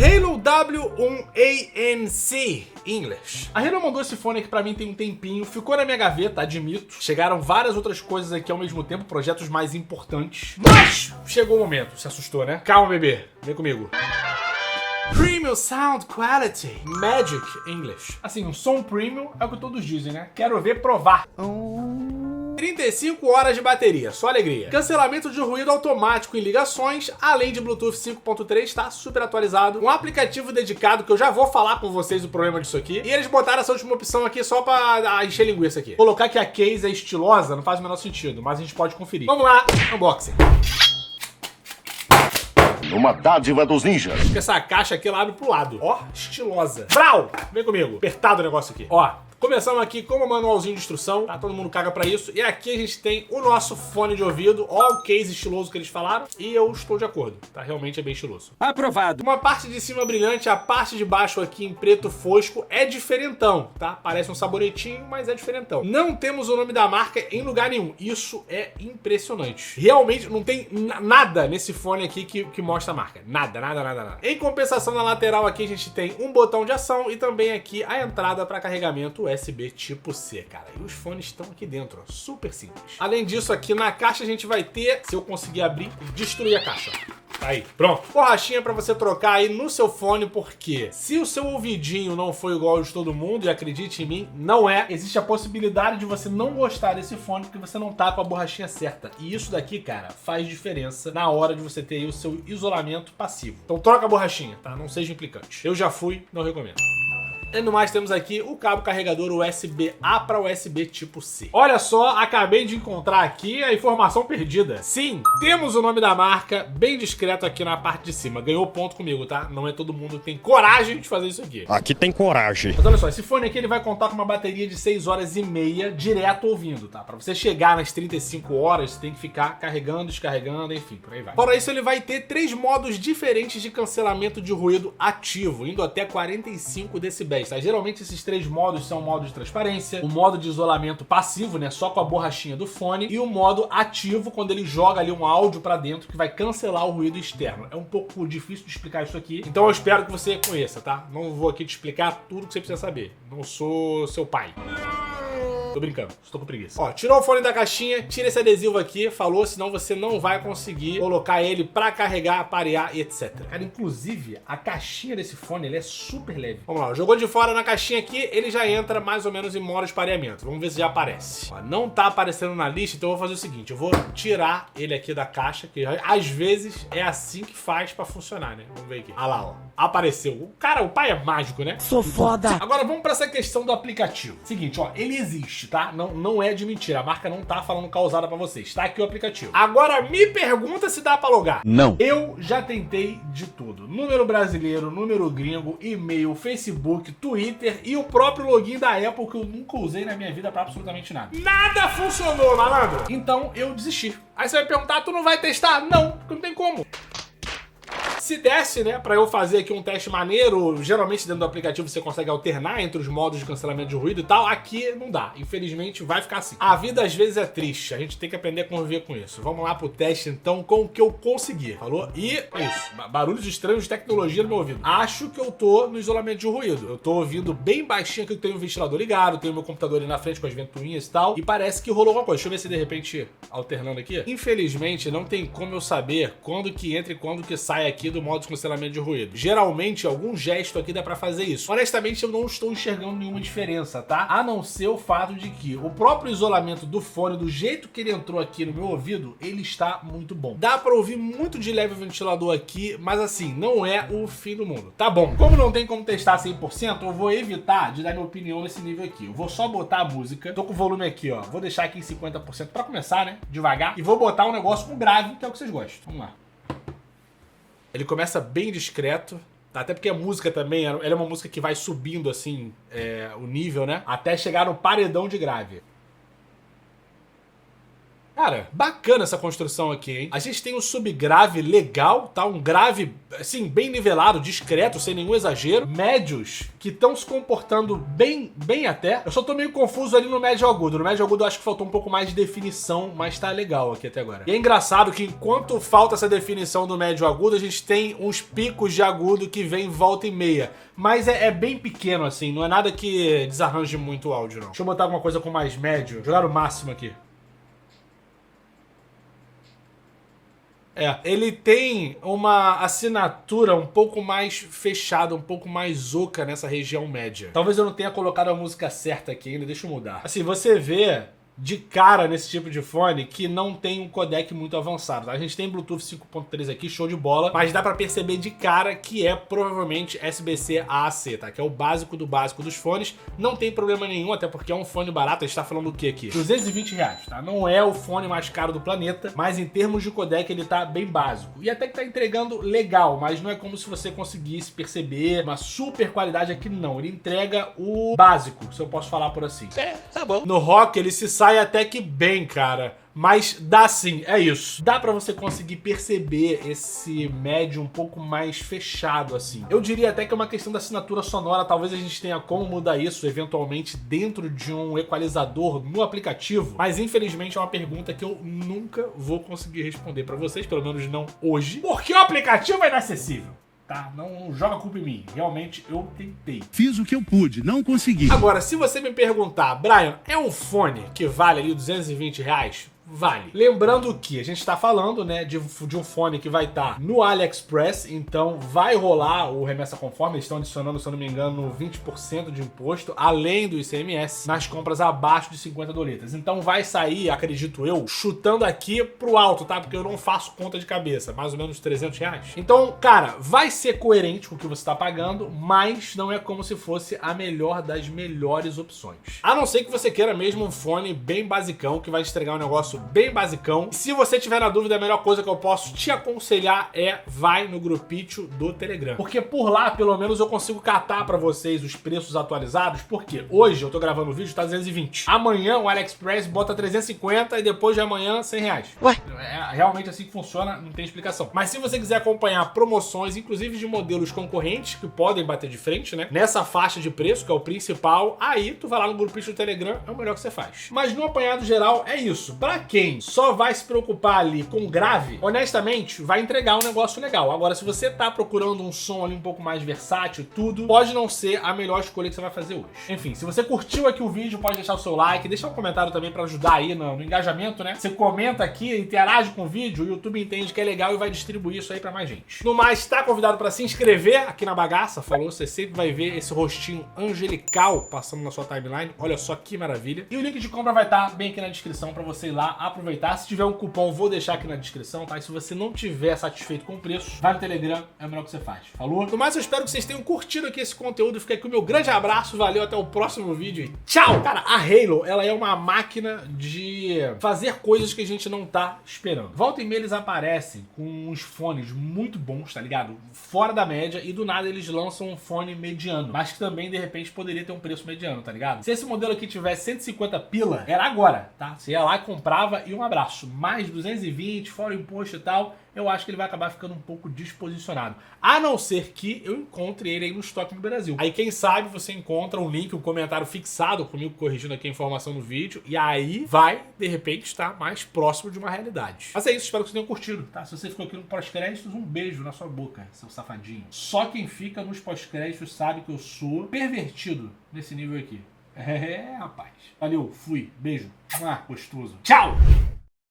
Halo W1ANC English. A Halo mandou esse fone aqui pra mim tem um tempinho, ficou na minha gaveta, admito. Chegaram várias outras coisas aqui ao mesmo tempo, projetos mais importantes. Mas chegou o momento, se assustou, né? Calma, bebê, vem comigo. Premium Sound Quality Magic English. Assim, um som premium é o que todos dizem, né? Quero ver provar. 35 horas de bateria, só alegria. Cancelamento de ruído automático em ligações, além de Bluetooth 5.3, tá super atualizado. Um aplicativo dedicado, que eu já vou falar com vocês o problema disso aqui. E eles botaram essa última opção aqui só pra encher linguiça aqui. Colocar que a case é estilosa não faz o menor sentido, mas a gente pode conferir. Vamos lá, unboxing. Uma dádiva dos ninjas. Acho que essa caixa aqui ela abre pro lado. Ó, estilosa. Brau! Vem comigo. Apertado o negócio aqui. Ó. Começamos aqui com o manualzinho de instrução, tá? Todo mundo caga pra isso. E aqui a gente tem o nosso fone de ouvido, ó o case estiloso que eles falaram. E eu estou de acordo, tá? Realmente é bem estiloso. Aprovado. Uma parte de cima brilhante, a parte de baixo aqui em preto fosco é diferentão, tá? Parece um sabonetinho, mas é diferentão. Não temos o nome da marca em lugar nenhum. Isso é impressionante. Realmente não tem nada nesse fone aqui que mostra a marca. Nada. Em compensação, na lateral aqui a gente tem um botão de ação e também aqui a entrada para carregamento USB tipo C, cara. E os fones estão aqui dentro, ó. Super simples. Além disso, aqui na caixa a gente vai ter, se eu conseguir abrir, destruir a caixa. Aí, pronto. Borrachinha pra você trocar aí no seu fone, porque se o seu ouvidinho não for igual ao de todo mundo, e acredite em mim, não é, existe a possibilidade de você não gostar desse fone porque você não tá com a borrachinha certa. E isso daqui, cara, faz diferença na hora de você ter aí o seu isolamento passivo. Então troca a borrachinha, tá? Não seja implicante. Eu já fui, não recomendo. E no mais temos aqui o cabo carregador USB-A para USB tipo C. Olha só, acabei de encontrar aqui a informação perdida. Sim, temos o nome da marca bem discreto aqui na parte de cima. Ganhou ponto comigo, tá? Não é todo mundo que tem coragem de fazer isso aqui. Aqui tem coragem. Mas olha só, esse fone aqui ele vai contar com uma bateria de 6 horas e meia direto ouvindo, tá? Para você chegar nas 35 horas, você tem que ficar carregando, descarregando, enfim, por aí vai. Fora isso, ele vai ter 3 modos diferentes de cancelamento de ruído ativo, indo até 45 decibéis. Tá? Geralmente esses 3 modos são o modo de transparência, o modo de isolamento passivo, né, só com a borrachinha do fone, e o modo ativo, quando ele joga ali um áudio pra dentro que vai cancelar o ruído externo. É um pouco difícil de explicar isso aqui, então eu espero que você conheça, tá? Não vou aqui te explicar tudo que você precisa saber. Não sou seu pai. Tô brincando, estou com preguiça. Ó, tirou o fone da caixinha, tira esse adesivo aqui, falou, senão você não vai conseguir colocar ele pra carregar, parear e etc. Cara, inclusive, a caixinha desse fone, ele é super leve. Vamos lá, jogou de fora na caixinha aqui, ele já entra mais ou menos em modo de pareamento. Vamos ver se já aparece. Ó, não tá aparecendo na lista, então eu vou fazer o seguinte, eu vou tirar ele aqui da caixa, que às vezes é assim que faz pra funcionar, né? Vamos ver aqui. Ah lá, ó. Apareceu. O cara, o pai é mágico, né? Sou foda. Agora vamos pra essa questão do aplicativo. Seguinte, ó, ele existe, tá? Não é de mentira. A marca não tá falando causada pra vocês. Tá aqui o aplicativo. Agora me pergunta se dá pra logar. Não. Eu já tentei de tudo. Número brasileiro, número gringo, e-mail, Facebook, Twitter e o próprio login da Apple que eu nunca usei na minha vida pra absolutamente nada. Nada funcionou, malandro. Então eu desisti. Aí você vai perguntar, tu não vai testar? Não, porque não tem como. Se desse, né, pra eu fazer aqui um teste maneiro, geralmente dentro do aplicativo você consegue alternar entre os modos de cancelamento de ruído e tal, aqui não dá. Infelizmente vai ficar assim. A vida às vezes é triste, a gente tem que aprender a conviver com isso. Vamos lá pro teste então com o que eu consegui, falou? E é isso, barulhos estranhos de tecnologia no meu ouvido. Acho que eu tô no isolamento de ruído. Eu tô ouvindo bem baixinho aqui, eu tenho o ventilador ligado, tenho meu computador ali na frente com as ventoinhas e tal, e parece que rolou alguma coisa. Deixa eu ver se de repente, alternando aqui. Infelizmente não tem como eu saber quando que entra e quando que sai aqui do modo de cancelamento de ruído. Geralmente, algum gesto aqui dá pra fazer isso. Honestamente, eu não estou enxergando nenhuma diferença, tá? A não ser o fato de que o próprio isolamento do fone, do jeito que ele entrou aqui no meu ouvido, ele está muito bom. Dá pra ouvir muito de leve o ventilador aqui, mas assim, não é o fim do mundo. Tá bom. Como não tem como testar 100%, eu vou evitar de dar minha opinião nesse nível aqui. Eu vou só botar a música. Tô com o volume aqui, ó. Vou deixar aqui em 50% pra começar, né? Devagar. E vou botar um negócio com grave, que é o que vocês gostam. Vamos lá. Ele começa bem discreto, tá? Até porque a música também, ela é uma música que vai subindo assim, o nível, né? Até chegar no paredão de grave. Cara, bacana essa construção aqui, hein? A gente tem um subgrave legal, tá? Um grave, assim, bem nivelado, discreto, sem nenhum exagero. Médios, que estão se comportando bem até. Eu só tô meio confuso ali no médio agudo. No médio agudo eu acho que faltou um pouco mais de definição, mas tá legal aqui até agora. E é engraçado que enquanto falta essa definição do médio agudo, a gente tem uns picos de agudo que vem volta e meia. Mas é bem pequeno, assim, não é nada que desarranje muito o áudio, não. Deixa eu botar alguma coisa com mais médio. Jogar o máximo aqui. Ele tem uma assinatura um pouco mais fechada, um pouco mais oca nessa região média. Talvez eu não tenha colocado a música certa aqui ainda, deixa eu mudar. Assim, você vê de cara nesse tipo de fone que não tem um codec muito avançado, tá? A gente tem Bluetooth 5.3 aqui, show de bola, mas dá pra perceber de cara que é provavelmente SBC AAC, tá? Que é o básico do básico dos fones. Não tem problema nenhum, até porque é um fone barato. A gente tá falando do que aqui? R$220, tá? Não é o fone mais caro do planeta, mas em termos de codec ele tá bem básico. E até que tá entregando legal, mas não é como se você conseguisse perceber uma super qualidade aqui, não. Ele entrega o básico, se eu posso falar por assim. Tá bom. No rock ele se sai até que bem, cara. Mas dá sim, é isso. Dá pra você conseguir perceber esse médio um pouco mais fechado, assim. Eu diria até que é uma questão da assinatura sonora. Talvez a gente tenha como mudar isso, eventualmente, dentro de um equalizador no aplicativo. Mas, infelizmente, é uma pergunta que eu nunca vou conseguir responder pra vocês. Pelo menos não hoje. Porque o aplicativo é inacessível. Tá? Não joga culpa em mim. Realmente, eu tentei. Fiz o que eu pude, não consegui. Agora, se você me perguntar, Brian, é um fone que vale ali R$220? Vale. Lembrando que a gente tá falando, né, de um fone que vai estar no AliExpress, então vai rolar o remessa conforme, eles estão adicionando, se eu não me engano, 20% de imposto, além do ICMS, nas compras abaixo de 50 doletas. Então vai sair, acredito eu, chutando aqui pro alto, tá? Porque eu não faço conta de cabeça, mais ou menos R$300. Então, cara, vai ser coerente com o que você tá pagando, mas não é como se fosse a melhor das melhores opções. A não ser que você queira mesmo um fone bem basicão, que vai te entregar um negócio bem basicão. Se você tiver na dúvida, a melhor coisa que eu posso te aconselhar é vai no grupinho do Telegram. Porque por lá, pelo menos, eu consigo catar pra vocês os preços atualizados, porque hoje eu tô gravando o vídeo, tá 220. Amanhã o AliExpress bota 350 e depois de amanhã R$100. Ué? É realmente assim que funciona, não tem explicação. Mas se você quiser acompanhar promoções, inclusive de modelos concorrentes que podem bater de frente, né? Nessa faixa de preço, que é o principal, aí tu vai lá no grupinho do Telegram, é o melhor que você faz. Mas no apanhado geral, é isso. Pra quem só vai se preocupar ali com grave, honestamente, vai entregar um negócio legal. Agora, se você tá procurando um som ali um pouco mais versátil, tudo, pode não ser a melhor escolha que você vai fazer hoje. Enfim, se você curtiu aqui o vídeo, pode deixar o seu like, deixar um comentário também pra ajudar aí no engajamento, né? Você comenta aqui, interage com o vídeo, o YouTube entende que é legal e vai distribuir isso aí pra mais gente. No mais, tá convidado pra se inscrever aqui na bagaça, falou? Você sempre vai ver esse rostinho angelical passando na sua timeline. Olha só que maravilha. E o link de compra vai estar bem aqui na descrição pra você ir lá aproveitar. Se tiver um cupom, vou deixar aqui na descrição, tá? E se você não tiver satisfeito com o preço, vai no Telegram, é o melhor que você faz. Falou? No mais, eu espero que vocês tenham curtido aqui esse conteúdo. Fica aqui o meu grande abraço, valeu, até o próximo vídeo e tchau! Cara, a Halo, ela é uma máquina de fazer coisas que a gente não tá esperando. Volta e meia eles aparecem com uns fones muito bons, tá ligado? Fora da média, e do nada eles lançam um fone mediano, mas que também, de repente, poderia ter um preço mediano, tá ligado? Se esse modelo aqui tivesse 150 pila, era agora, tá? Você ia lá e comprava e um abraço. Mais 220, fora o imposto e tal, eu acho que ele vai acabar ficando um pouco desposicionado. A não ser que eu encontre ele aí no estoque no Brasil. Aí quem sabe você encontra um link, um comentário fixado comigo corrigindo aqui a informação no vídeo, e aí vai, de repente, estar mais próximo de uma realidade. Mas é isso, espero que vocês tenham curtido, tá? Se você ficou aqui no pós-créditos, um beijo na sua boca, seu safadinho. Só quem fica nos pós-créditos sabe que eu sou pervertido nesse nível aqui. É, rapaz. Valeu, fui, beijo. Gostoso. Tchau!